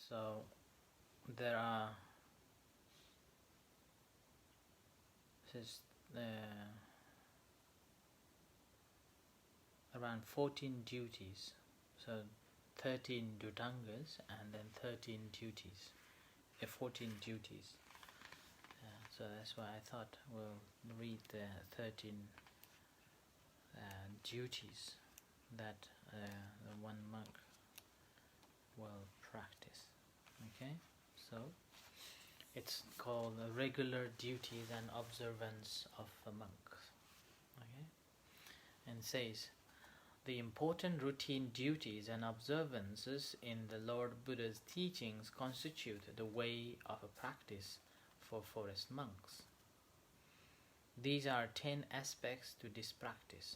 So there are uh, around 14 duties. So 13 dutangas and then 13 duties, 14 duties. So that's why I thought we'll read the 13 duties that the one monk will practice. Okay, so it's called the regular duties and observance of a monk. Okay, and says the important routine duties and observances in the Lord Buddha's teachings constitute the way of a practice for forest monks. These are 10 aspects to this practice.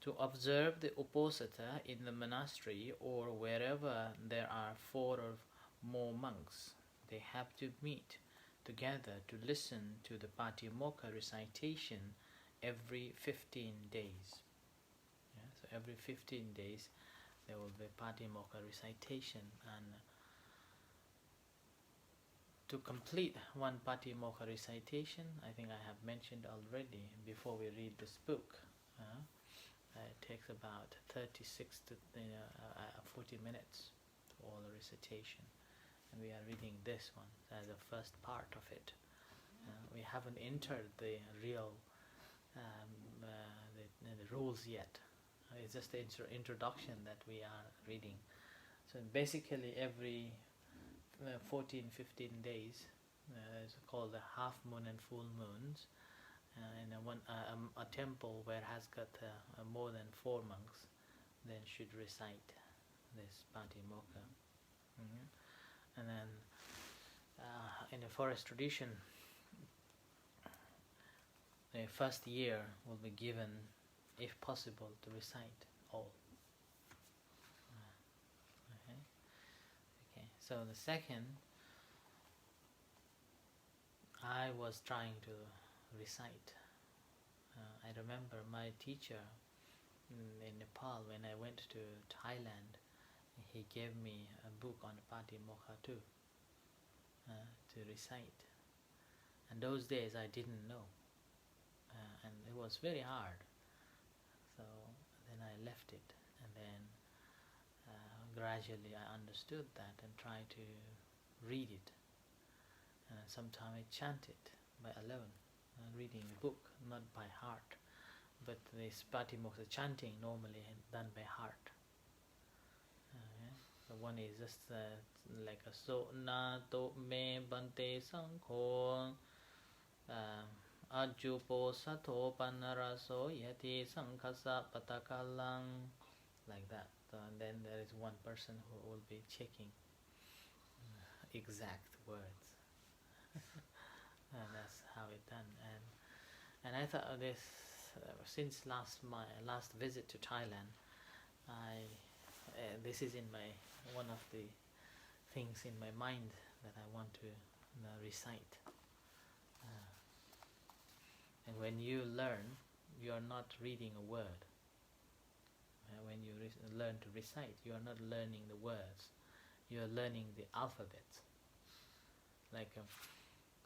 To observe the Uposatha in the monastery or wherever there are 4 or more monks, they have to meet together to listen to the Patimokkha recitation every 15 days. Yeah, so every 15 days there will be Patimokkha recitation, and to complete one Patimokkha recitation, I think I have mentioned already before we read this book, it takes about 36 to 40 minutes for all the recitation, and we are reading this one as the first part of it. We haven't entered the real the rules yet. It's just the introduction that we are reading. So basically every 14-15 days is called the half moon and full moons, and a temple where has got more than 4 monks then should recite this Patimokkha. And then in the forest tradition, the first year will be given, if possible, to recite all. Okay. So the second, I was trying to recite. I remember my teacher in Nepal, when I went to Thailand, he gave me a book on Patimokkha too, to recite. And those days I didn't know, and it was very hard. So then I left it, and then gradually I understood that and tried to read it. Sometimes I chant it by alone, reading the book, not by heart. But this Patimokkha chanting normally done by heart. The one is just like a so na to me bante sankho ajupo sato panaraso yati sankhasa patakalang, like that. And then there is one person who will be checking exact words. And that's how it done. And I thought this since my last visit to Thailand, this is in my one of the things in my mind that I want to recite. And when you learn, you are not reading a word. When you learn to recite, you are not learning the words. You are learning the alphabet. Like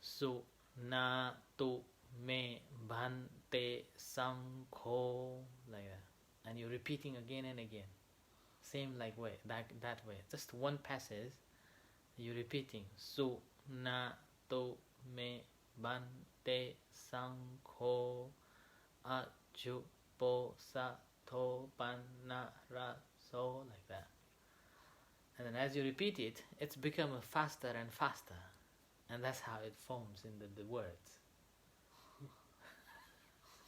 su na tu me bhante sankho, like that, and you're repeating again and again, same like way that way. Just one passage, you're repeating su na tu me bhante sankho ajupo sato panaraso, like that. And then as you repeat it, it's become faster and faster. And that's how it forms in the words.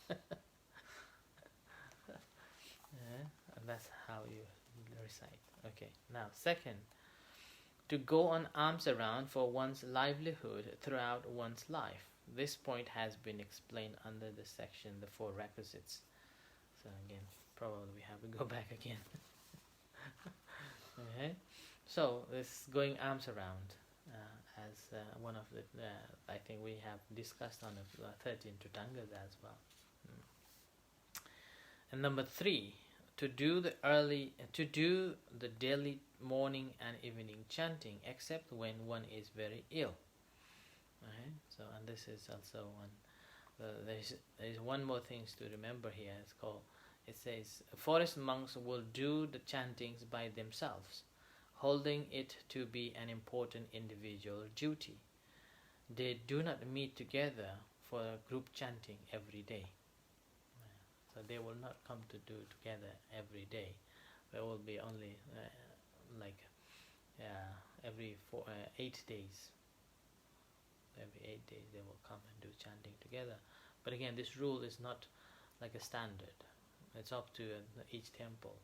And that's how you recite. Okay, now second, to go on alms around for one's livelihood throughout one's life. This point has been explained under the section, the 4 requisites. So again, probably we have to go back again. Okay, so this going alms around. As one of the, I think we have discussed on the 13 Tutangas as well. And number 3, to do the daily morning and evening chanting, except when one is very ill. Right? So, and this is also one. There's one more things to remember here. It's called. It says forest monks will do the chantings by themselves, holding it to be an important individual duty. They do not meet together for group chanting every day. So they will not come to do together every day. There will be only like every 8 days. Every 8 days they will come and do chanting together. But again, this rule is not like a standard. It's up to each temple,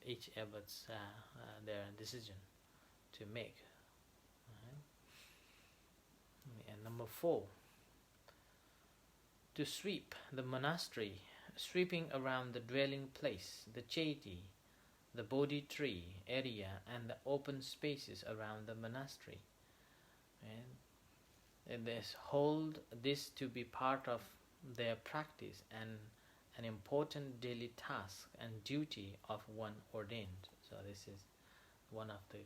each abbot's their decision to make. Right? And number 4, to sweep the monastery, sweeping around the dwelling place, the chaiti, the bodhi tree area, and the open spaces around the monastery. And they hold this to be part of their practice and an important daily task and duty of one ordained. So this is one of the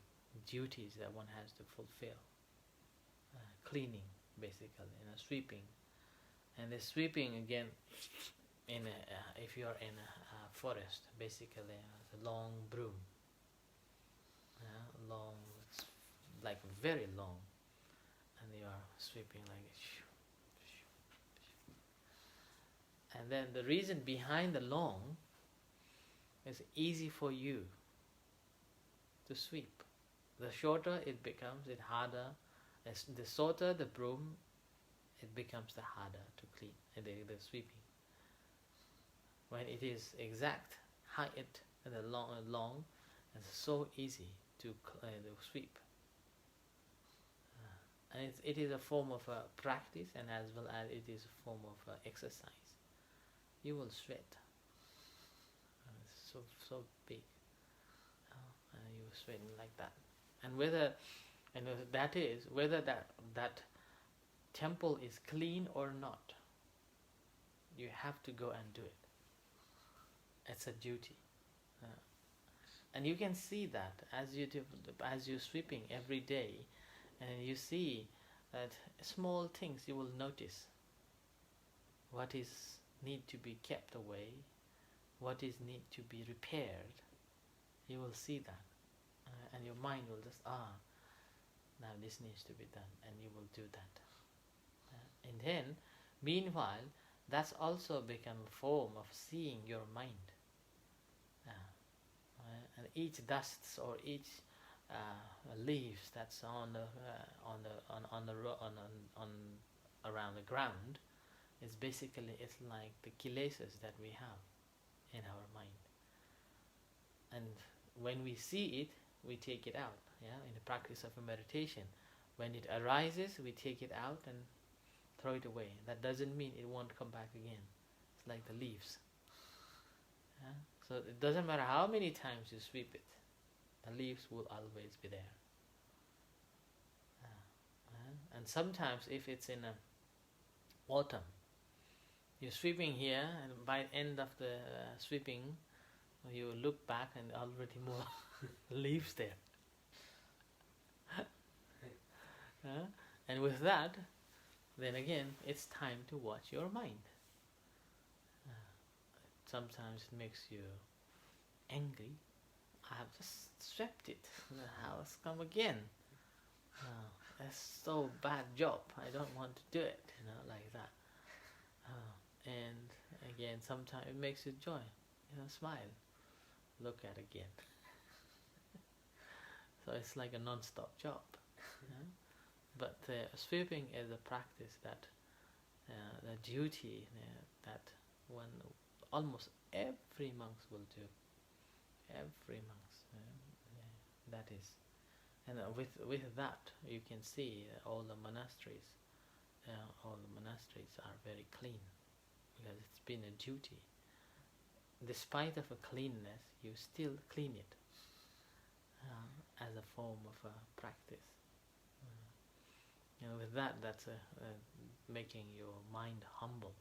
duties that one has to fulfill. Cleaning, basically, sweeping. And the sweeping, again, if you are in a forest, basically a long broom, long, it's like very long, and you are sweeping like. And then the reason behind the long is easy for you to sweep. The shorter it becomes, it harder. As the shorter the broom, it becomes the harder to clean, the sweeping. When it is exact height and the long, it's so easy to sweep. And it is a form of practice, and as well as it is a form of exercise. You will sweat. It's so big, and you are sweating like that. And whether that temple is clean or not, you have to go and do it. It's a duty, and you can see that as you're sweeping every day, and you see that small things you will notice. What is need to be kept away, what is need to be repaired, you will see that, and your mind will just now this needs to be done, and you will do that. And then, meanwhile, that's also become a form of seeing your mind. And each dust or each leaves that's around the ground is basically, it's like the kilesas that we have in our mind. And when we see it, we take it out. In the practice of a meditation, when it arises, we take it out and throw it away. That doesn't mean it won't come back again. It's like the leaves. So it doesn't matter how many times you sweep it, the leaves will always be there. And sometimes if it's in autumn, you're sweeping here, and by the end of the sweeping, you look back and already more leaves there. And with that, then again, it's time to watch your mind. Sometimes it makes you angry. I have just swept it. The house come again. That's so bad job. I don't want to do it. Like that. And again, sometimes it makes you joy. Smile. Look at again. So it's like a non-stop job. But sweeping is a practice that the duty that one almost every monks will do. Every monks, that is, and with that you can see all the monasteries are very clean, because it's been a duty. Despite of a cleanness, you still clean it as a form of a practice. With that, that's making your mind humble.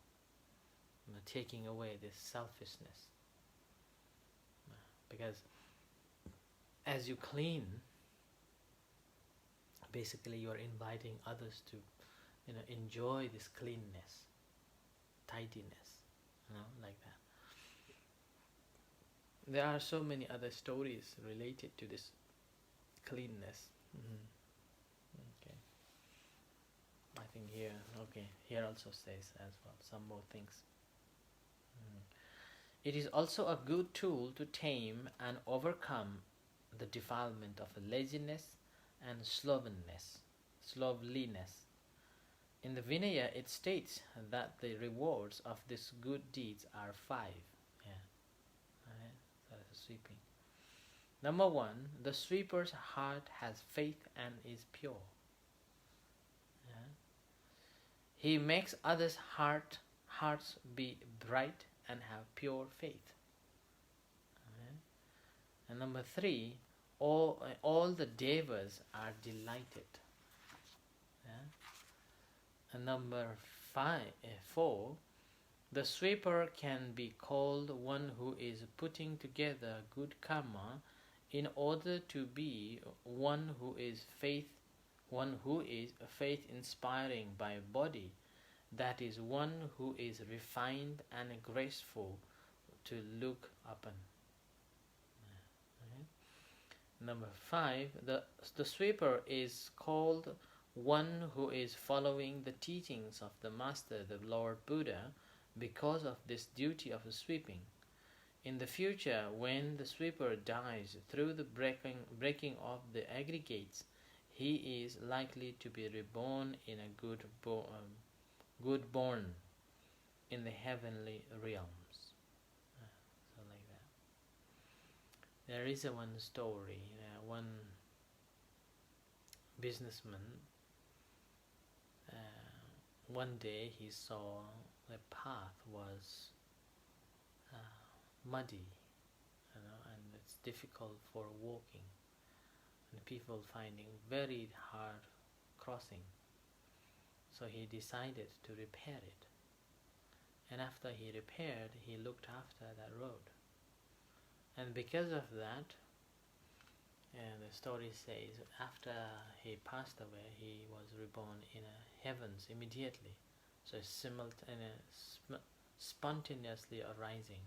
taking away this selfishness. Because as you clean, basically you are inviting others to, enjoy this cleanness, tidiness, like that. There are so many other stories related to this cleanness. Okay, I think here also says as well some more things. It is also a good tool to tame and overcome the defilement of laziness and slovenliness. In the Vinaya, it states that the rewards of these good deeds are 5. Yeah, right. So that's sweeping. Number 1, the sweeper's heart has faith and is pure. Yeah. He makes others' hearts be bright and have pure faith. Okay. And number 3, all the devas are delighted. Yeah. And number 4, the sweeper can be called one who is putting together good karma in order to be one who is faith inspiring by body, that is one who is refined and graceful to look upon. Okay. Number 5, the sweeper is called one who is following the teachings of the Master, the Lord Buddha, because of this duty of sweeping. In the future, when the sweeper dies through the breaking of the aggregates, he is likely to be reborn in a good born in the heavenly realms. So like that. There is one story. One businessman, one day he saw the path was muddy, and it's difficult for walking, and people finding very hard crossing. So he decided to repair it. And after he repaired, he looked after that road. And because of that, the story says, after he passed away, he was reborn in a heavens immediately. So spontaneously arising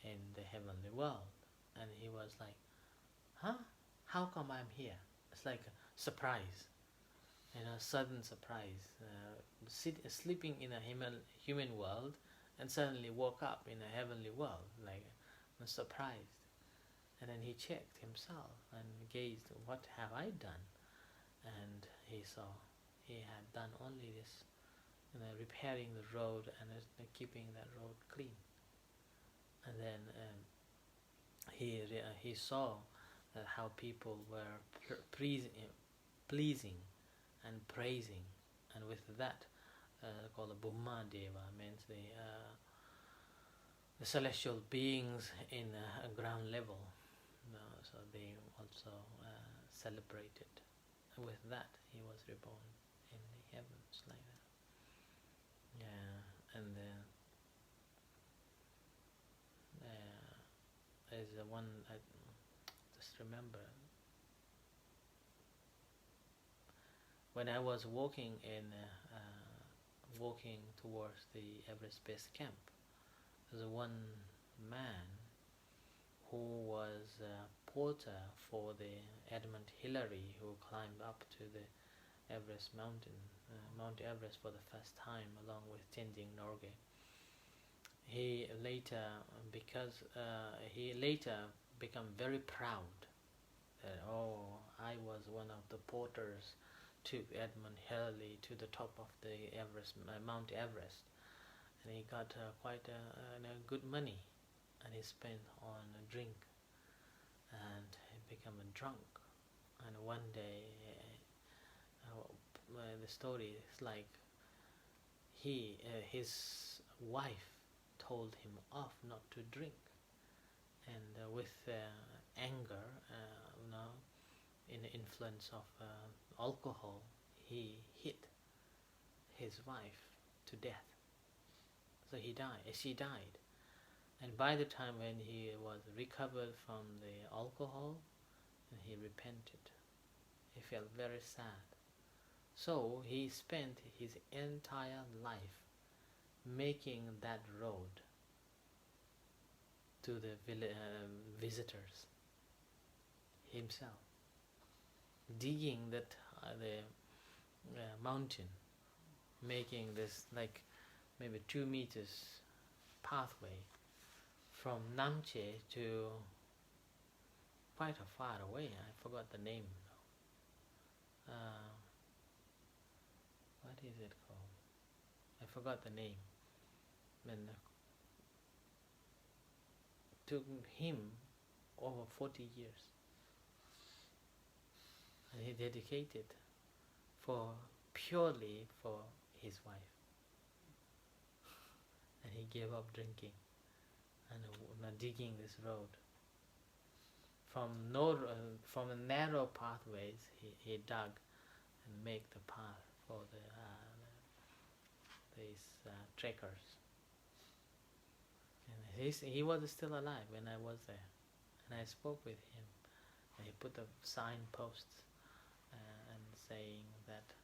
in the heavenly world. And he was like, how come I'm here? It's like a surprise, sudden surprise. Sleeping in a human world and suddenly woke up in a heavenly world, like surprised. And then he checked himself and gazed, what have I done? And he saw he had done only this, repairing the road and keeping that road clean. And then he saw how people were pleasing and praising, and with that, called the Bhuma Deva, means the celestial beings in a ground level. So they also celebrated. And with that, he was reborn in the heavens, like that. Yeah, and there's one I just remember. When I was walking towards the Everest Base Camp, there's one man who was a porter for the Edmund Hillary, who climbed up to the Everest mountain, Mount Everest for the first time, along with Tenzing Norgay. He later became very proud that, I was one of the porters to Edmund Hillary to the top of the Everest, Mount Everest, and he got quite good money, and he spent on a drink, and he became a drunk. And one day, the story is like his wife told him off not to drink, and with anger, in the influence of alcohol, he hit his wife to death. So she died. And by the time when he was recovered from the alcohol, he repented. He felt very sad. So he spent his entire life making that road to the visitors himself, digging the mountain, making this like maybe 2 meters pathway from Namche to quite a far away. I forgot the name now. What is it called? I forgot the name. And took him over 40 years, and he dedicated purely for his wife, and he gave up drinking and digging this road from narrow pathways. He dug and make the path for these trekkers. And he was still alive when I was there, and I spoke with him, and he put the signposts and saying that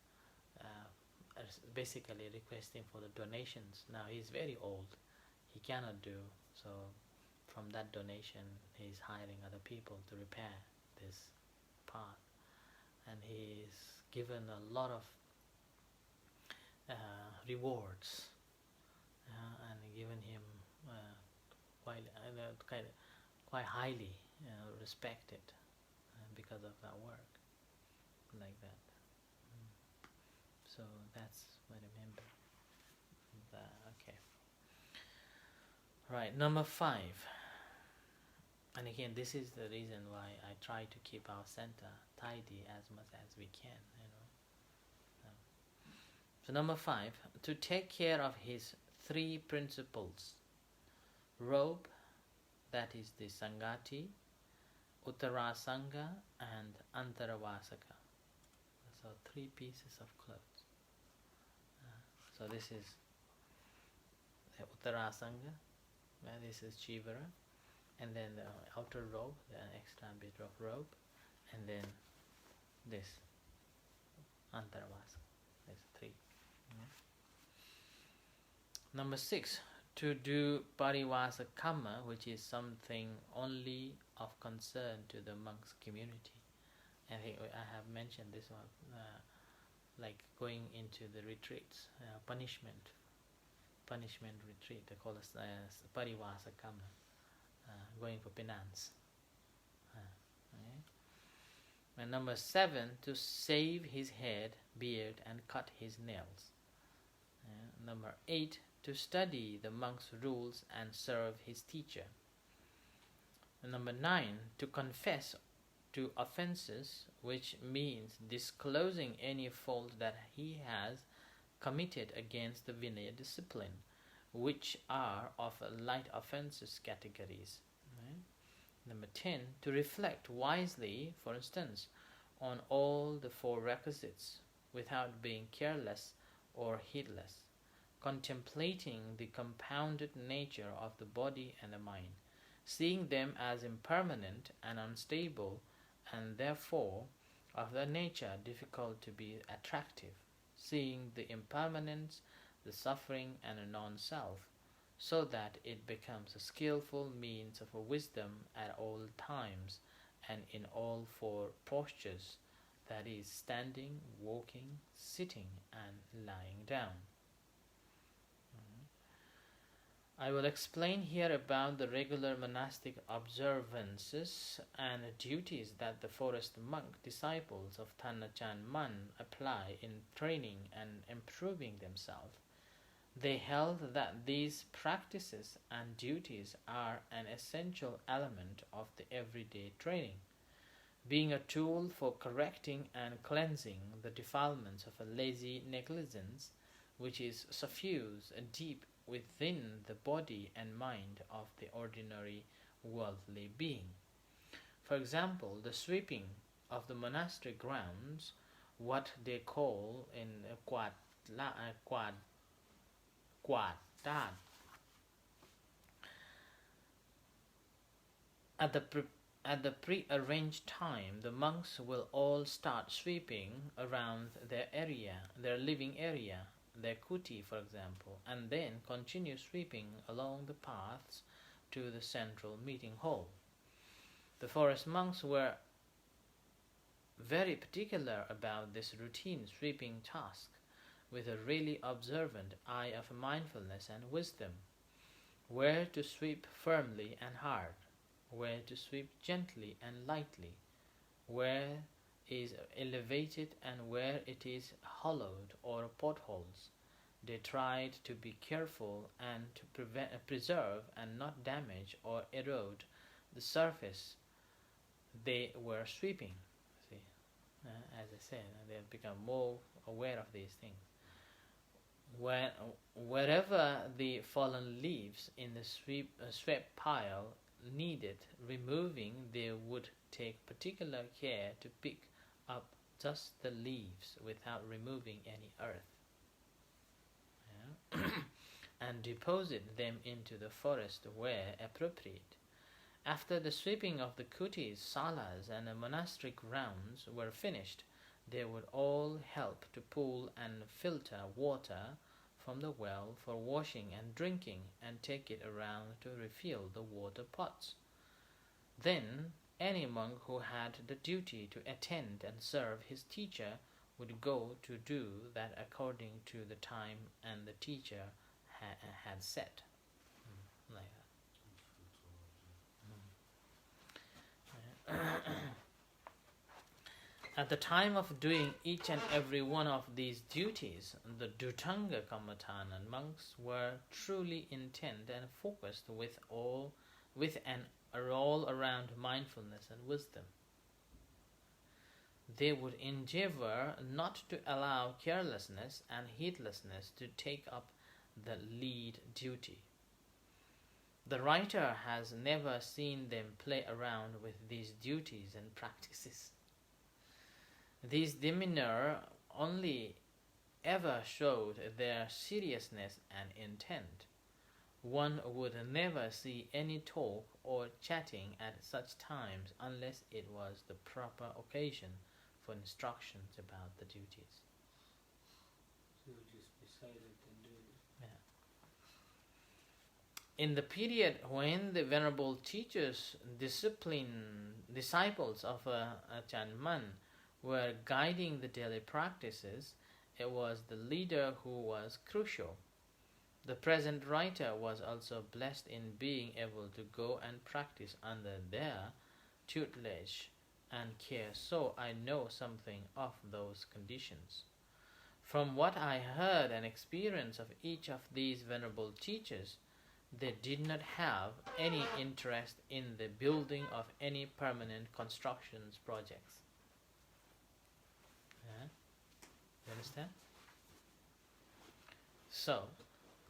basically requesting for the donations. Now he's very old, he cannot do so. From that donation, he's hiring other people to repair this path, and he's given a lot of rewards, and given him quite highly respected because of that work, like that. So that's what I remember. Okay. Right, number 5. And again, this is the reason why I try to keep our center tidy as much as we can, So number 5, to take care of his 3 principles: robe, that is the Sangati, Uttarasanga, and Antaravasaka. So 3 pieces of clothes. So this is the Uttarasanga, this is Chivara, and then the outer robe, the extra bit of robe, and then this Antaravasaka. There's 3. Number 6, to do parivasa karma, which is something only of concern to the monks' community. I think I have mentioned this one, like going into the retreats, punishment retreat. They call it parivasa karma, going for penance. Okay. And number 7, to shave his head, beard, and cut his nails. Number 8, to study the monk's rules and serve his teacher. And number 9, to confess to offenses, which means disclosing any fault that he has committed against the Vinaya discipline, which are of light offenses categories. Right? Number 10, to reflect wisely, for instance, on all the 4 requisites without being careless or heedless, contemplating the compounded nature of the body and the mind, seeing them as impermanent and unstable, and therefore of their nature difficult to be attractive, seeing the impermanence, the suffering, and a non-self, so that it becomes a skillful means of a wisdom at all times and in all 4 postures, that is, standing, walking, sitting, and lying down. I will explain here about the regular monastic observances and duties that the forest monk disciples of Thanachan Man apply in training and improving themselves. They held that these practices and duties are an essential element of the everyday training, being a tool for correcting and cleansing the defilements of a lazy negligence which is suffused deep within the body and mind of the ordinary worldly being. For example, the sweeping of the monastic grounds, what they call in quad, At the pre-arranged time, the monks will all start sweeping around their area, their living area, their kuti, for example, and then continue sweeping along the paths to the central meeting hall. The forest monks were very particular about this routine sweeping task, with a really observant eye of mindfulness and wisdom, where to sweep firmly and hard, where to sweep gently and lightly, where is elevated and where it is hollowed or potholes. They tried to be careful and to preserve and not damage or erode the surface they were sweeping. See, as I said, they have become more aware of these things. Wherever the fallen leaves in the swept pile needed removing, they would take particular care to pick up just the leaves without removing any earth, and deposit them into the forest where appropriate. After the sweeping of the kutis, salas, and the monastic grounds were finished, they would all help to pull and filter water from the well for washing and drinking, and take it around to refill the water pots. Then any monk who had the duty to attend and serve his teacher would go to do that according to the time and the teacher had set. Like that. At the time of doing each and every one of these duties, the Dhutanga Kammatthana monks were truly intent and focused with an all-around mindfulness and wisdom. They would endeavor not to allow carelessness and heedlessness to take up the lead duty. The writer has never seen them play around with these duties and practices. These demeanor only ever showed their seriousness and intent. One would never see any talk or chatting at such times unless it was the proper occasion for instructions about the duties. So just be silent and do it. Yeah. In the period when the venerable teachers, disciples of Ajahn Mun, were guiding the daily practices, it was the leader who was crucial. The present writer was also blessed in being able to go and practice under their tutelage and care, so I know something of those conditions. From what I heard and experienced of each of these venerable teachers, they did not have any interest in the building of any permanent constructions projects. You understand? So,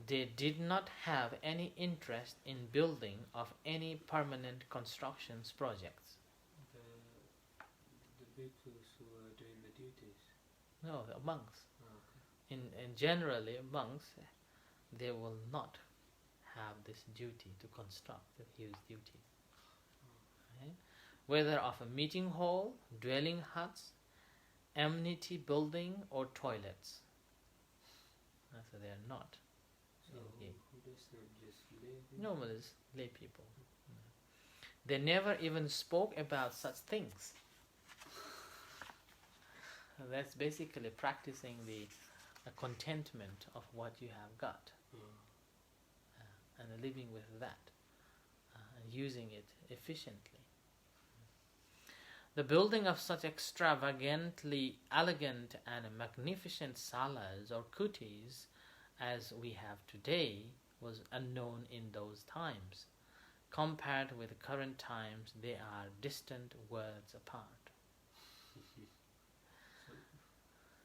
they did not have any interest in building of any permanent constructions projects. The bhikkhus who are doing the duties? No, the monks. Oh, okay. In generally, monks, they will not have this duty to construct the huge duties. Right? Whether of a meeting hall, dwelling huts, amenity building, or toilets. So they are not. So who does that? Just lay people? Normally it's lay people. They never even spoke about such things. That's basically practicing the contentment of what you have got, and living with that, and using it efficiently. The building of such extravagantly elegant and magnificent salas or kutis as we have today was unknown in those times. Compared with current times, they are distant worlds apart. So,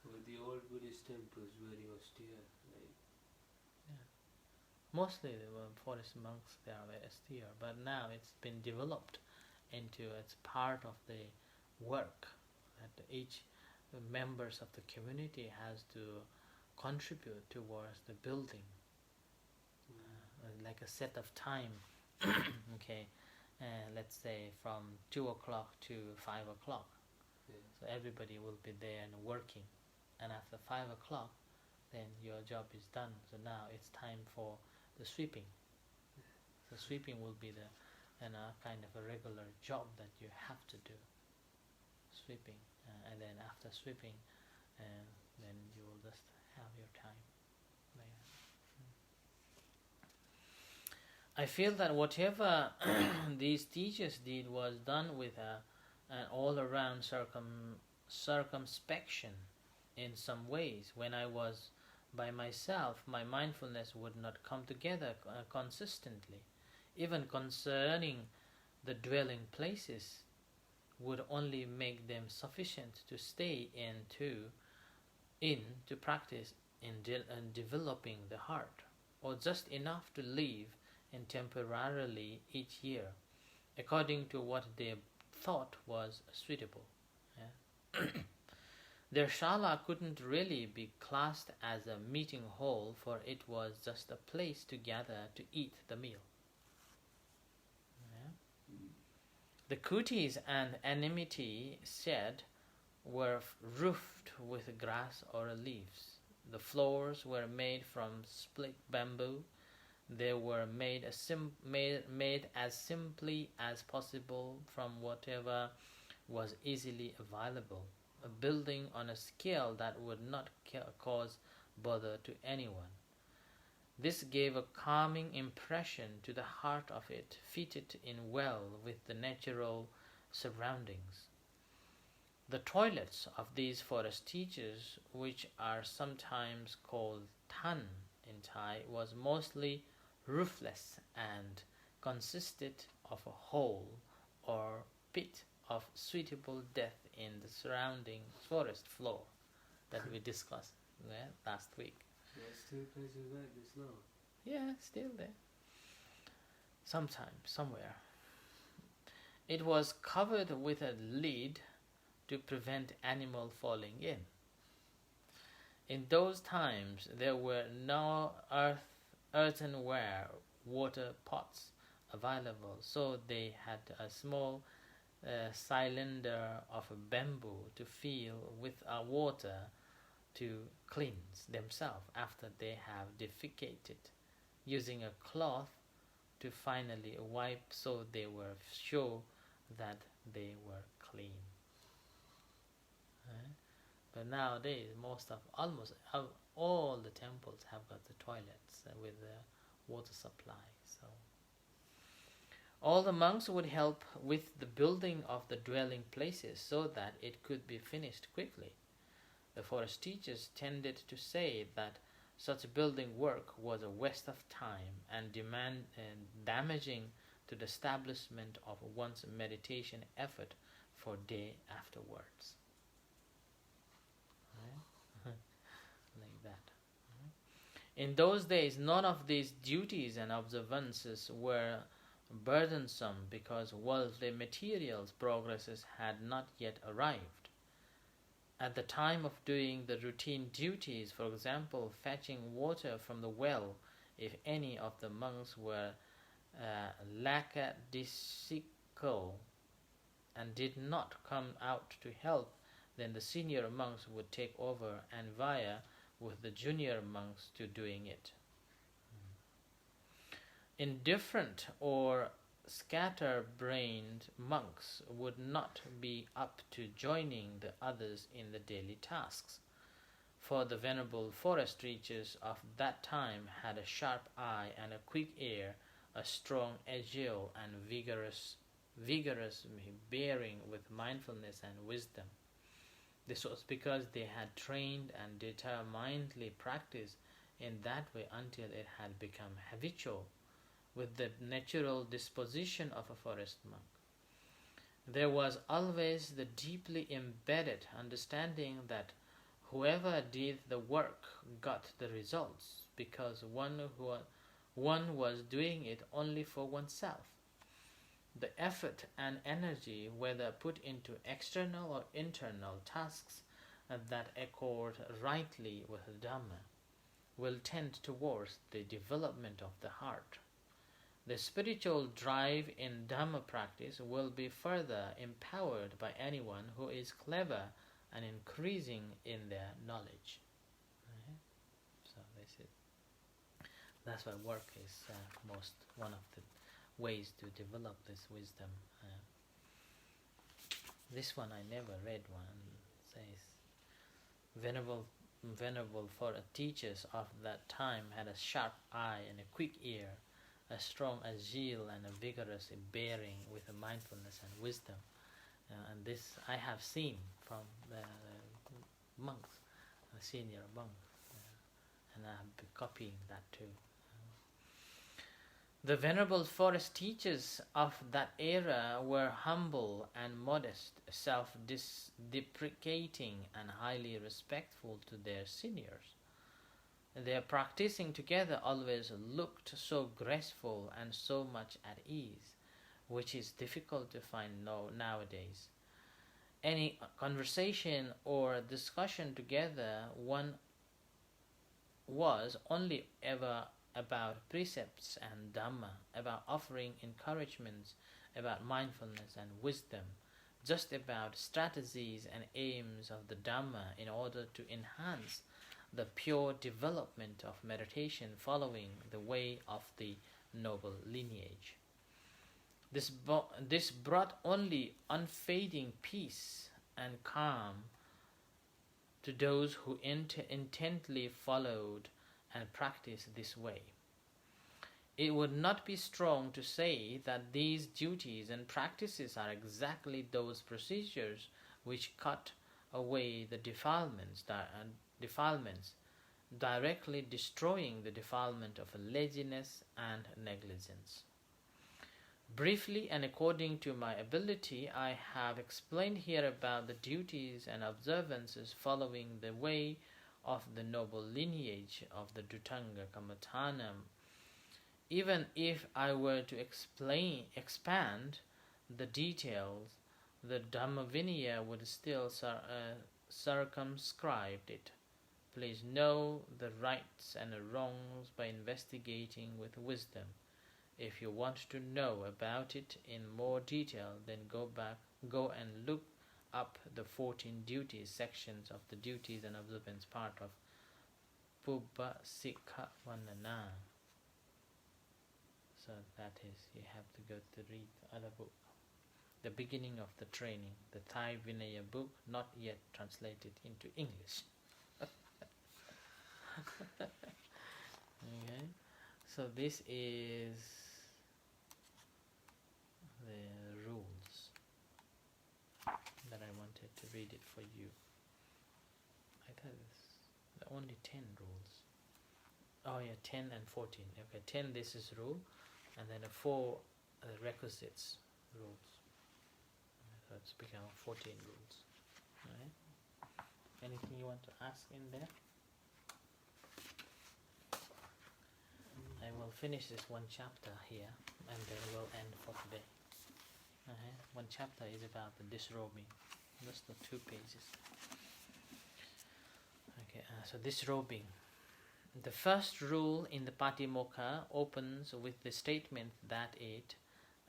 were the old Buddhist temples very austere? Mostly they were forest monks, they are very austere, but now it's been developed into, it's part of the work that each members of the community has to contribute towards the building, like a set of time. Okay, let's say from 2 o'clock to 5 o'clock. Yeah. So everybody will be there and working. And after 5 o'clock, then your job is done. So now it's time for the sweeping. So sweeping will be the kind of a regular job that you have to do. Sweeping. And then after sweeping, then you will just have your time there. I feel that whatever these teachers did was done with an all-around circumspection. In some ways, when I was by myself, my mindfulness would not come together consistently. Even concerning the dwelling places would only make them sufficient to stay in to practice in developing the heart, or just enough to live in temporarily each year, according to what they thought was suitable. Yeah? Their shala couldn't really be classed as a meeting hall, for it was just a place to gather to eat the meal. Yeah? The kutis and anonymity shed were roofed with grass or leaves. The floors were made from split bamboo. They were made as simply as possible from whatever was easily available. A building on a scale that would not cause bother to anyone. This gave a calming impression to the heart of it, fitted in well with the natural surroundings. The toilets of these forest teachers, which are sometimes called tan in Thai, was mostly roofless and consisted of a hole or pit of suitable depth in the surrounding forest floor that we discussed last week. So there's still places like this now? Yeah, still there. Sometime, somewhere. It was covered with a lid to prevent animal falling in. In those times, there were no earthenware water pots available, so they had a small cylinder of bamboo to fill with water to cleanse themselves after they have defecated, using a cloth to finally wipe, so they were sure that they were clean. Right? But nowadays, almost all the temples have got the toilets with the water supply. So all the monks would help with the building of the dwelling places so that it could be finished quickly. The forest teachers tended to say that such building work was a waste of time and damaging to the establishment of one's meditation effort for day afterwards. Right? Like that. In those days, none of these duties and observances were burdensome because worldly materials progresses had not yet arrived. At the time of doing the routine duties, for example, fetching water from the well, if any of the monks were lackadaisical and did not come out to help, then the senior monks would take over and vie with the junior monks to doing it. Indifferent or scatterbrained monks would not be up to joining the others in the daily tasks, for the venerable forest teachers of that time had a sharp eye and a quick ear, a strong agile and vigorous bearing with mindfulness and wisdom. This was because they had trained and determinedly practiced in that way until it had become habitual, with the natural disposition of a forest monk. There was always the deeply embedded understanding that whoever did the work got the results, because one was doing it only for oneself. The effort and energy, whether put into external or internal tasks that accord rightly with Dhamma, will tend towards the development of the heart. The spiritual drive in Dhamma practice will be further empowered by anyone who is clever and increasing in their knowledge. Right? So that's why work is most one of the ways to develop this wisdom. This one I never read one. It says venerable for teachers of that time had a sharp eye and a quick ear, a strong zeal and a vigorous bearing with a mindfulness and wisdom. And this I have seen from the monks, the senior monks, and I have been copying that too. The venerable forest teachers of that era were humble and modest, self-deprecating and highly respectful to their seniors. Their practicing together always looked so graceful and so much at ease, which is difficult to find nowadays. Any conversation or discussion together one was only ever about precepts and Dhamma, about offering encouragements, about mindfulness and wisdom, just about strategies and aims of the Dhamma in order to enhance the pure development of meditation following the way of the noble lineage. This brought only unfading peace and calm to those who intently followed and practice this way. It would not be strong to say that these duties and practices are exactly those procedures which cut away the defilements, directly destroying the defilement of laziness and negligence. Briefly and according to my ability, I have explained here about the duties and observances following the way of the noble lineage of the Dhutanga Kamathanam. Even if I were to expand the details, the Dhammavinaya would still circumscribe it. Please know the rights and the wrongs by investigating with wisdom. If you want to know about it in more detail, then go and look up the 14 duties sections of the duties and observance part of Pubba Sikha Vanana. So that is, you have to go to read the other book. The beginning of the training, the Thai Vinaya book, not yet translated into English. Okay, so this is the rules that I wanted to read it for you. I thought there are only 10 rules. Oh yeah, 10 and 14. Okay, 10 this is rule, and then 4 requisites rules. So it's become 14 rules. Alright. Anything you want to ask in there? I will finish this one chapter here, and then we'll end for today. One chapter is about the disrobing. Just the 2 pages. Okay, so disrobing. The first rule in the Patimokkha opens with the statement that it,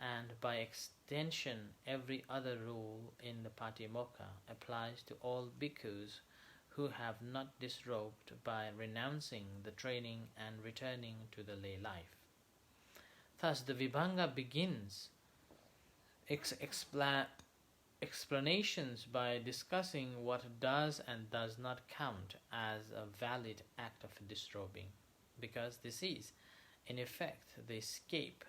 and by extension every other rule in the Patimokkha, applies to all bhikkhus who have not disrobed by renouncing the training and returning to the lay life. Thus the Vibhanga begins explanations by discussing what does and does not count as a valid act of disrobing, because this is, in effect, the escape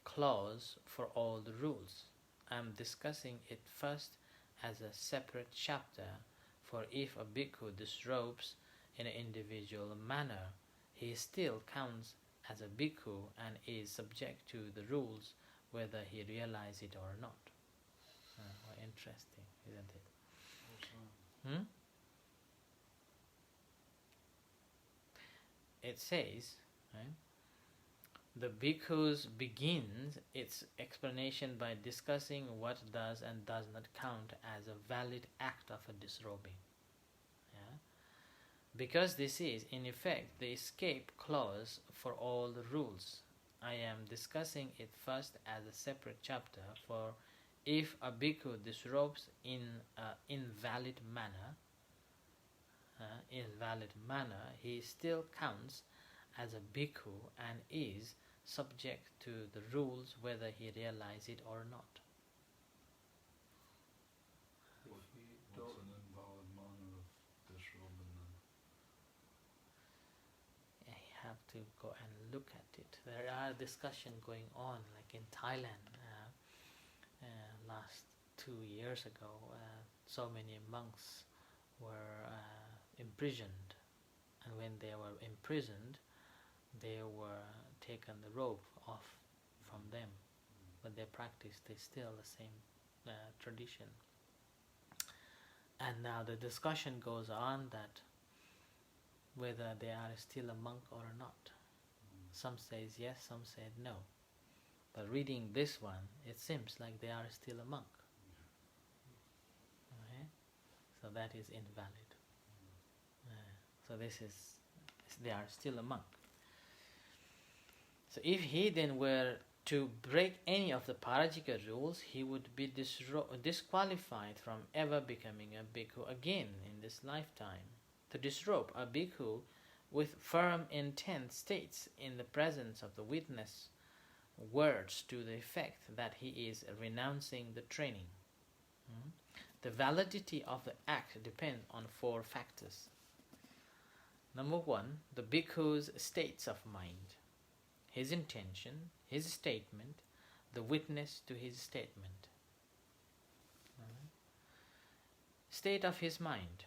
clause for all the rules. I am discussing it first as a separate chapter, for if a bhikkhu disrobes in an individual manner, he still counts as a bhikkhu and is subject to the rules whether he realizes it or not. Interesting, isn't it? It says, right, the bhikkhus begins its explanation by discussing what does and does not count as a valid act of a disrobing. Yeah? Because this is, in effect, the escape clause for all the rules. I am discussing it first as a separate chapter, for if a bhikkhu disrobes in an invalid manner, he still counts as a bhikkhu and is subject to the rules whether he realize it or not. If you What's don't, an invalid manner of disrobing then? I have to go and look at it. There are discussions going on, like in Thailand. Last 2 years ago, so many monks were imprisoned, and when they were imprisoned, they were taken the robe off from them, but their practice is still the same tradition. And now the discussion goes on that whether they are still a monk or not. Some says yes, some said no. But reading this one, it seems like they are still a monk. Okay? So that is invalid. So this is, they are still a monk. So if he then were to break any of the Parajika rules, he would be disqualified from ever becoming a bhikkhu again in this lifetime. To disrobe, a bhikkhu with firm intent states in the presence of the witness words to the effect that he is renouncing the training. The validity of the act depends on 4 factors. Number 1, the bhikkhu's states of mind, his intention, his statement, the witness to his statement. State of his mind.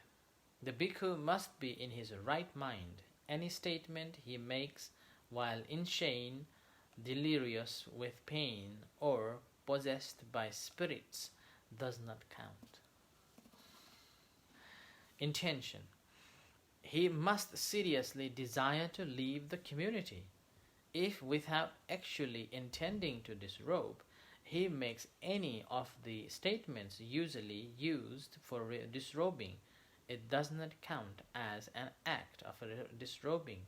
The bhikkhu must be in his right mind. Any statement he makes while insane, delirious with pain, or possessed by spirits does not count. Intention. He must seriously desire to leave the community. If without actually intending to disrobe, he makes any of the statements usually used for disrobing, it does not count as an act of disrobing.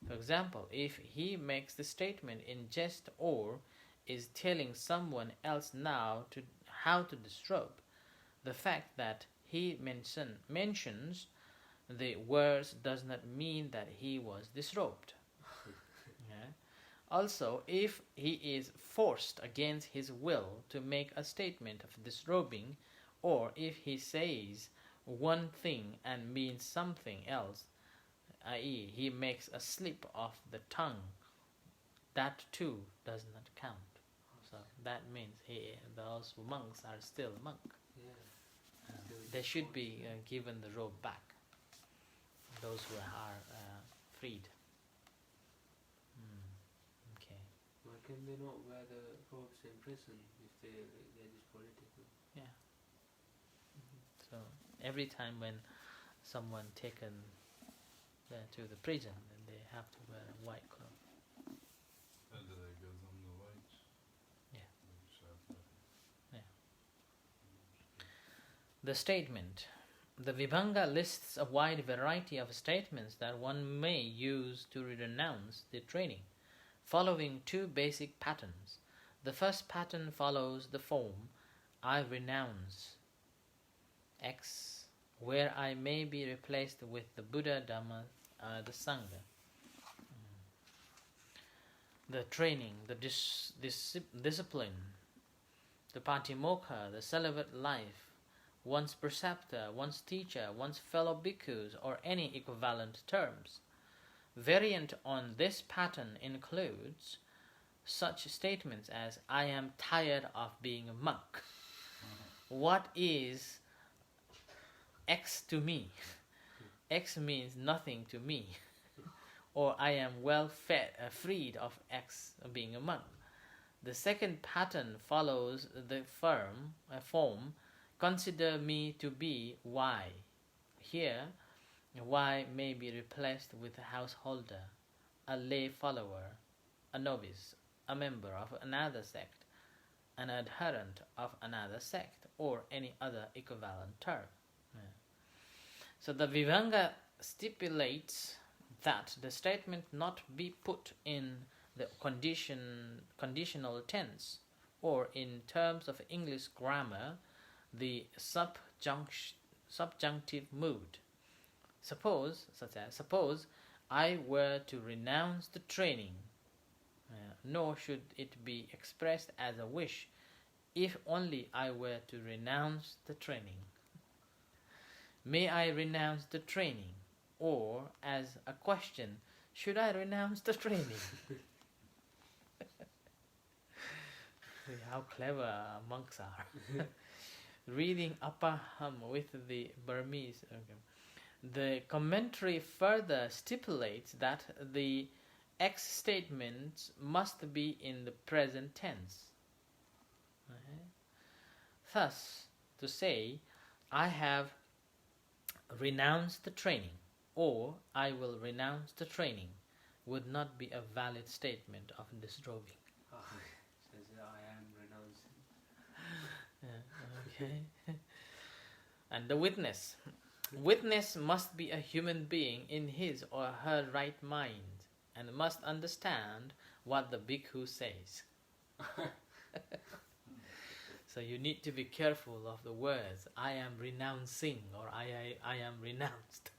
For example, if he makes the statement in jest or is telling someone else now how to disrobe, the fact that he mentions the words does not mean that he was disrobed. Yeah. Also, if he is forced against his will to make a statement of disrobing, or if he says one thing and means something else, i.e., he makes a slip of the tongue, that too does not count. So that means those monks are still monk. yeah, They should be given the robe back, those who are freed. Okay. why can they not wear the robes in prison if they're just political? Yeah. So every time when someone taken to the prison, then they have to wear a white cloth. And do they give them the white? Yeah. Like separate? Yeah. The statement. The Vibhanga lists a wide variety of statements that one may use to renounce the training, following 2 basic patterns. The first pattern follows the form, I renounce X, where I may be replaced with the Buddha, Dhamma, the Sangha. The training, the discipline, the patimokkha, the celibate life, one's preceptor, one's teacher, one's fellow bhikkhus, or any equivalent terms. Variant on this pattern includes such statements as, I am tired of being a monk. What is X to me? X means nothing to me. Or I am well freed of X, being a monk. The second pattern follows the form, consider me to be Y. Here, Y may be replaced with a householder, a lay follower, a novice, a member of another sect, an adherent of another sect, or any other equivalent term. So the Vibhanga stipulates that the statement not be put in the conditional tense, or in terms of English grammar, the subjunctive mood. Suppose I were to renounce the training, nor should it be expressed as a wish, if only I were to renounce the training. May I renounce the training? Or as a question, should I renounce the training? How clever monks are. Reading Apaham with the Burmese. Okay. The commentary further stipulates that the X statements must be in the present tense. Thus, to say, I have renounced the training, or I will renounce the training, would not be a valid statement of disrobing. Says I am renouncing. Okay. And the witness. Witness must be a human being in his or her right mind, and must understand what the bhikkhu says. So you need to be careful of the words, I am renouncing, or I am renounced.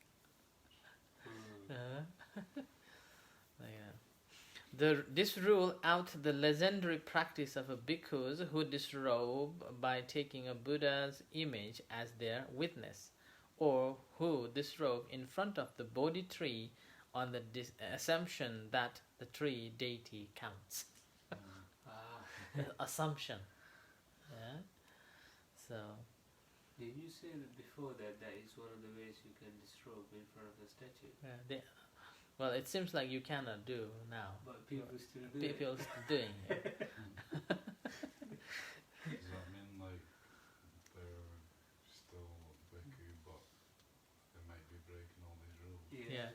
This rule out the legendary practice of a bhikkhus who disrobe by taking a Buddha's image as their witness, or who disrobe in front of the Bodhi tree on the assumption that the tree deity counts. Assumption. Yeah. So. Did you say that before that is one of the ways you can disrobe in front of the statue? Well, it seems like you cannot do now. But people still do People it. still doing it. Does that mean like they're still bhikkhu, but they might be breaking all these rules? Yeah.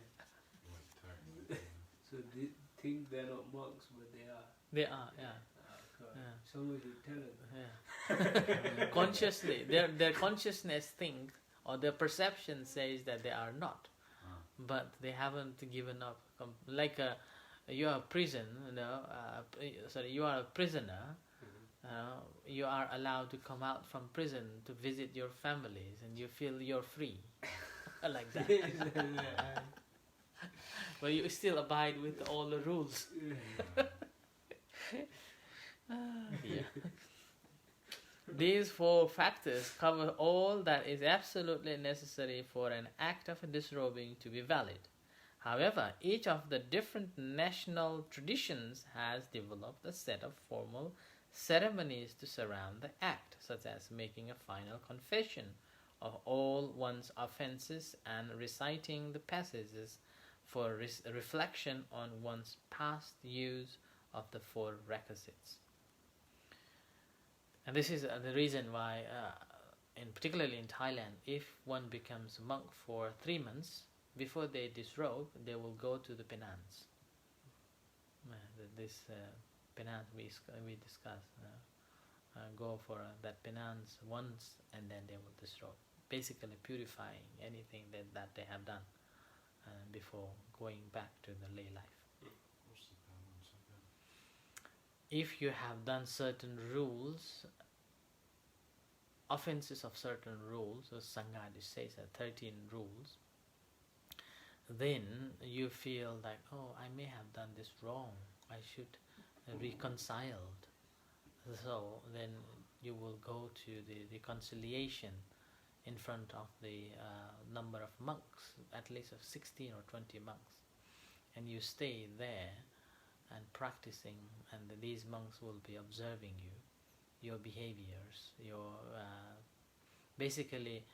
Like technically. So they think they're not monks, but they are. They are, yeah. Yeah. Someone should tell them. Yeah. Consciously, their consciousness thinks, or their perception says that they are not, but they haven't given up. Like you are a prison, you are a prisoner. You are allowed to come out from prison to visit your families, and you feel you're free, like that. But you still abide with all the rules. Yeah. These four factors cover all that is absolutely necessary for an act of disrobing to be valid. However, each of the different national traditions has developed a set of formal ceremonies to surround the act, such as making a final confession of all one's offences and reciting the passages for reflection on one's past use of the four requisites. And this is the reason why, particularly in Thailand, if one becomes a monk for 3 months, before they disrobe, they will go to the penance. This penance we discussed. Go for that penance once, and then they will disrobe. Basically purifying anything that they have done before going back to the lay life. What's the penance again? If you have done certain rules, offenses of certain rules, as Sangha says, 13 rules, then you feel like, oh, I may have done this wrong, I should reconciled. So then you will go to the reconciliation in front of the number of monks, at least of 16 or 20 monks, and you stay there and practicing, and these monks will be observing you, your behaviors, your basically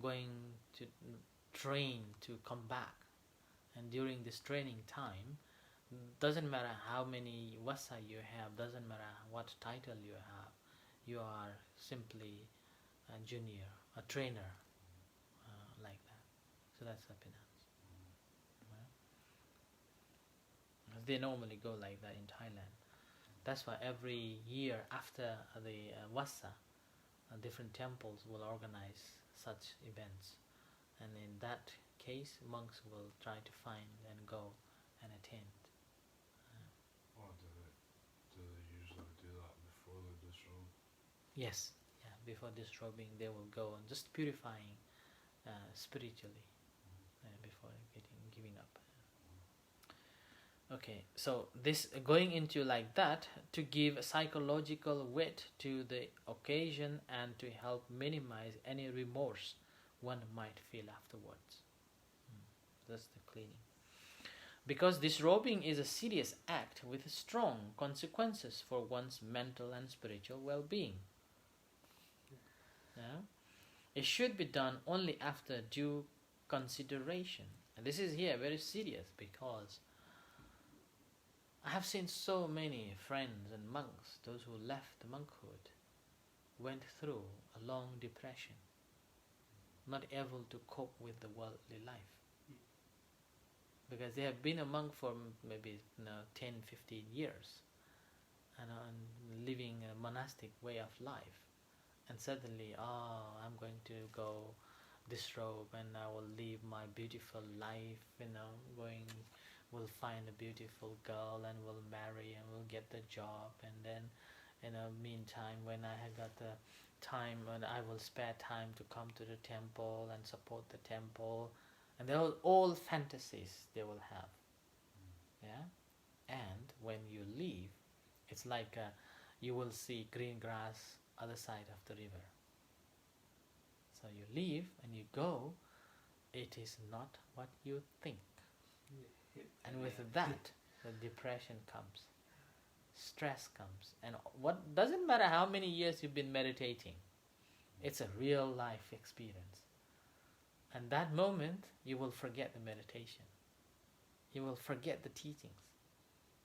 going to train to come back. And during this training time, doesn't matter how many vasa you have, doesn't matter what title you have, you are simply a junior, a trainer, like that. So that's the penance. They normally go like that in Thailand. That's why every year after the Vassa, different temples will organize such events. And in that case, monks will try to find and go and attend. Yes, yeah. Before disrobing, they will go and just purifying spiritually before giving up. Okay, so this going into like that to give psychological weight to the occasion and to help minimize any remorse one might feel afterwards. That's the cleaning. Because disrobing is a serious act with strong consequences for one's mental and spiritual well-being. Yeah? It should be done only after due consideration. And this is here very serious because I have seen so many friends and monks, those who left the monkhood, went through a long depression, not able to cope with the worldly life. Because they have been a monk for maybe 10, 15 years and living a monastic way of life. And suddenly, I'm going to go disrobe and I will live my beautiful life, we'll find a beautiful girl and we'll marry and we'll get the job, and then meantime when I have got the time and I will spare time to come to the temple and support the temple, and they're all fantasies they will have. Yeah, and when you leave, it's like you will see green grass other side of the river. So you leave and you go, it is not what you think. And with that, the depression comes, stress comes, and what doesn't matter how many years you've been meditating, it's a real life experience. And that moment, you will forget the meditation. You will forget the teachings.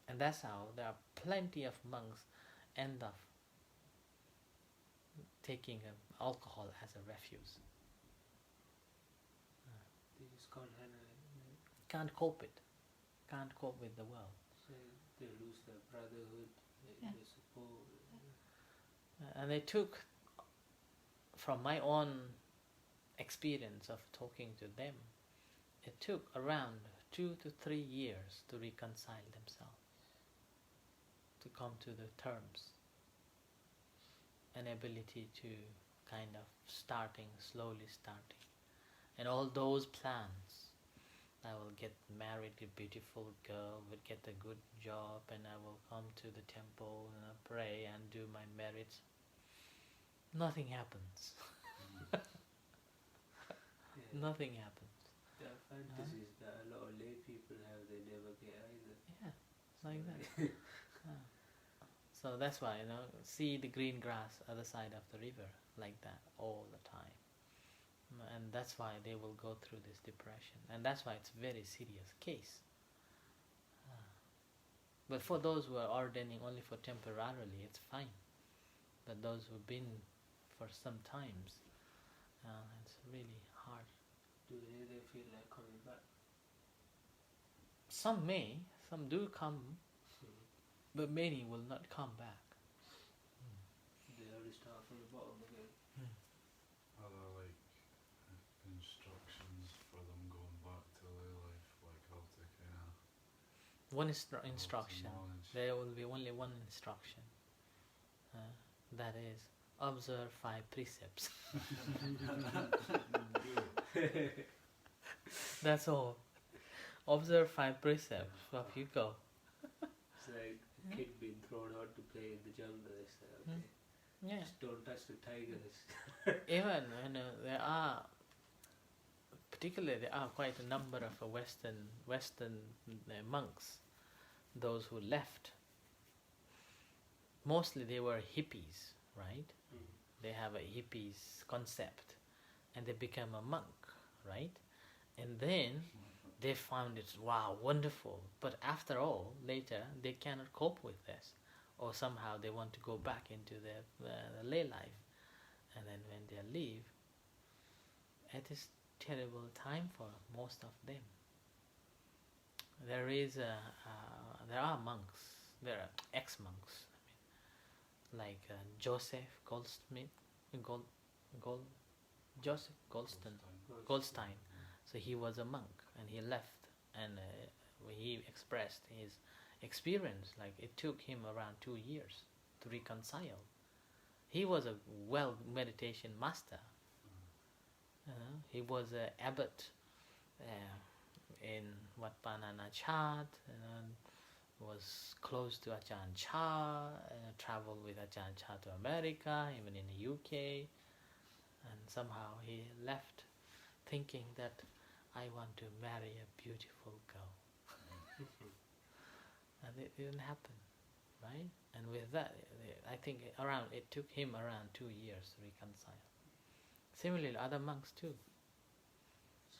And that's how there are plenty of monks end up taking alcohol as a refuge. They just can't handle it. Can't cope it. Can't cope with the world. So they lose their brotherhood, their support. And they took, from my own experience of talking to them, it took around 2 to 3 years to reconcile themselves, to come to the terms, an ability to kind of slowly starting. And all those plans, I will get married to a beautiful girl, will get a good job, and I will come to the temple and I pray and do my merits. Nothing happens. Nothing happens. There are fantasies that a lot of lay people have, they never get either. Yeah, like that. So that's why, see the green grass other side of the river, like that, all the time. And that's why they will go through this depression. And that's why it's a very serious case. But for those who are ordaining only for temporarily, it's fine. But those who've been for some times, it's really hard. Do they feel like coming back? Some may, some do come, but many will not come back. They already start from the bottom again. Are there like instructions for them going back to lay life, like how to kind of One instruction. manage? There will be only one instruction. That is, observe 5 precepts. That's all. Observe 5 precepts. Off you go. It's like a kid being thrown out to play in the jungle. It's like, okay, Yeah. just don't touch the tigers. Even there are, particularly there are quite a number of Western monks, those who left. Mostly they were hippies, right? They have a hippies concept, and they become a monk, right? And then they found it wonderful. But after all, later they cannot cope with this, or somehow they want to go back into their lay life, and then when they leave, it is terrible time for most of them. There are monks, there are ex-monks, like Joseph Goldstein. So he was a monk and he left, and he expressed his experience like it took him around 2 years to reconcile. He was a well meditation master. He was an abbot in what Banana Chat, was close to Ajahn Chah, traveled with Ajahn Chah to America, even in the UK, and somehow he left thinking that I want to marry a beautiful girl. And it didn't happen, right? And with that, I think it took him around 2 years to reconcile. Similarly, other monks too.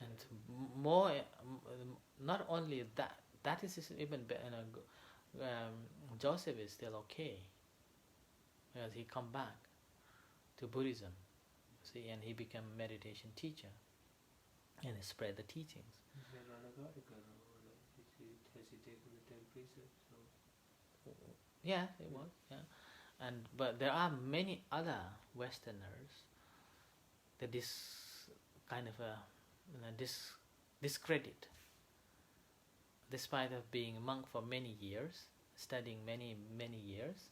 And more, not only that, that is even better. Joseph is still okay, because he come back to Buddhism, see, and he became a meditation teacher, and he spread the teachings. Has he taken the 10 precepts? Yeah, it was. Yeah, but there are many other Westerners that this kind of discredit, despite of being a monk for many years, studying many years,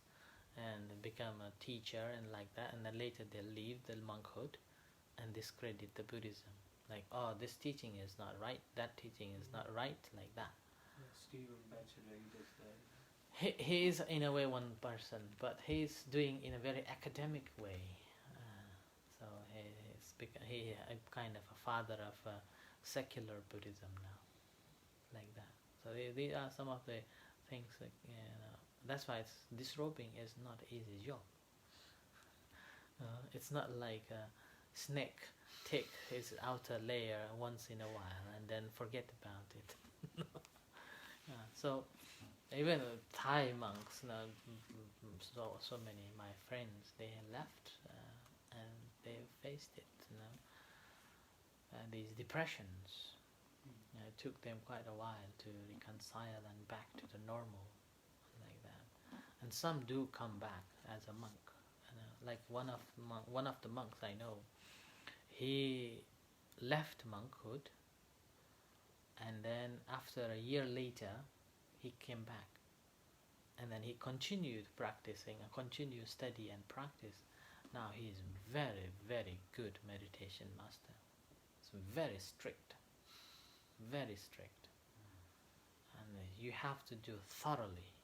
and become a teacher and like that, and then later they leave the monkhood and discredit the Buddhism. Like, oh, this teaching is not right, that teaching is not right, like that. Stephen Batchelor, he does that. He is in a way one person, but he's doing in a very academic way. So he kind of a father of secular Buddhism now, like that. So these are some of the things that, that's why disrobing is not an easy job. It's not like a snake take his outer layer once in a while and then forget about it. So even Thai monks, so many of my friends, they left and they faced it, these depressions. It took them quite a while to reconcile and back to the normal, like that. And some do come back as a monk. Like one of the monks I know, he left monkhood, and then after a year later, he came back, and then he continued practicing, continued study and practice. Now he is very, very good meditation master. It's very strict, very strict, and you have to do thoroughly,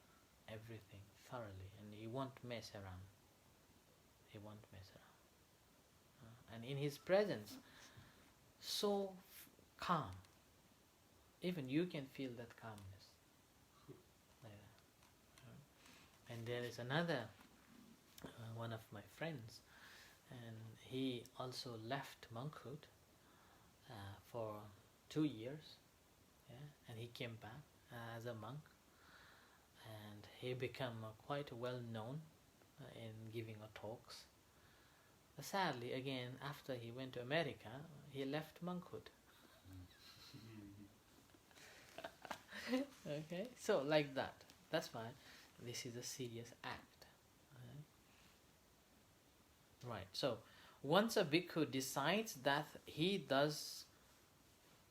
everything thoroughly, and he won't mess around. He won't mess around, and in his presence, so calm. Even you can feel that calmness. And there is another one of my friends, and he also left monkhood for 2 years, and he came back as a monk, and he became quite well known in giving talks. Sadly, again, after he went to America, he left monkhood. Okay, so like that. That's why this is a serious act. Right. So once a bhikkhu decides that he does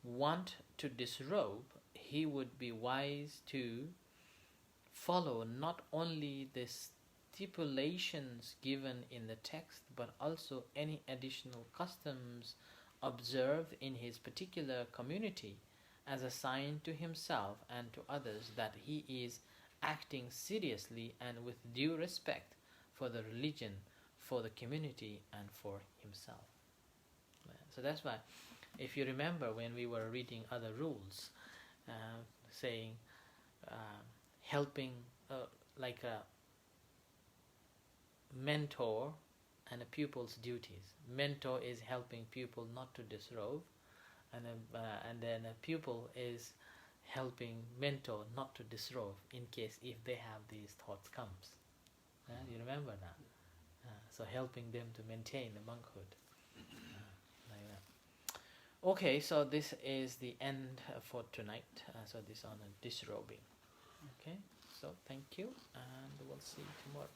want to disrobe, he would be wise to follow not only the stipulations given in the text, but also any additional customs observed in his particular community as a sign to himself and to others that he is acting seriously and with due respect for the religion, for the community, and for himself. So that's why, if you remember when we were reading other rules, saying helping like a mentor and a pupil's duties. Mentor is helping pupil not to disrobe, and then a pupil is helping mentor not to disrobe in case if they have these thoughts comes. You remember that? So helping them to maintain the monkhood. Like that. Okay, so this is the end for tonight. So this on a disrobing. Okay, so thank you, and we'll see you tomorrow.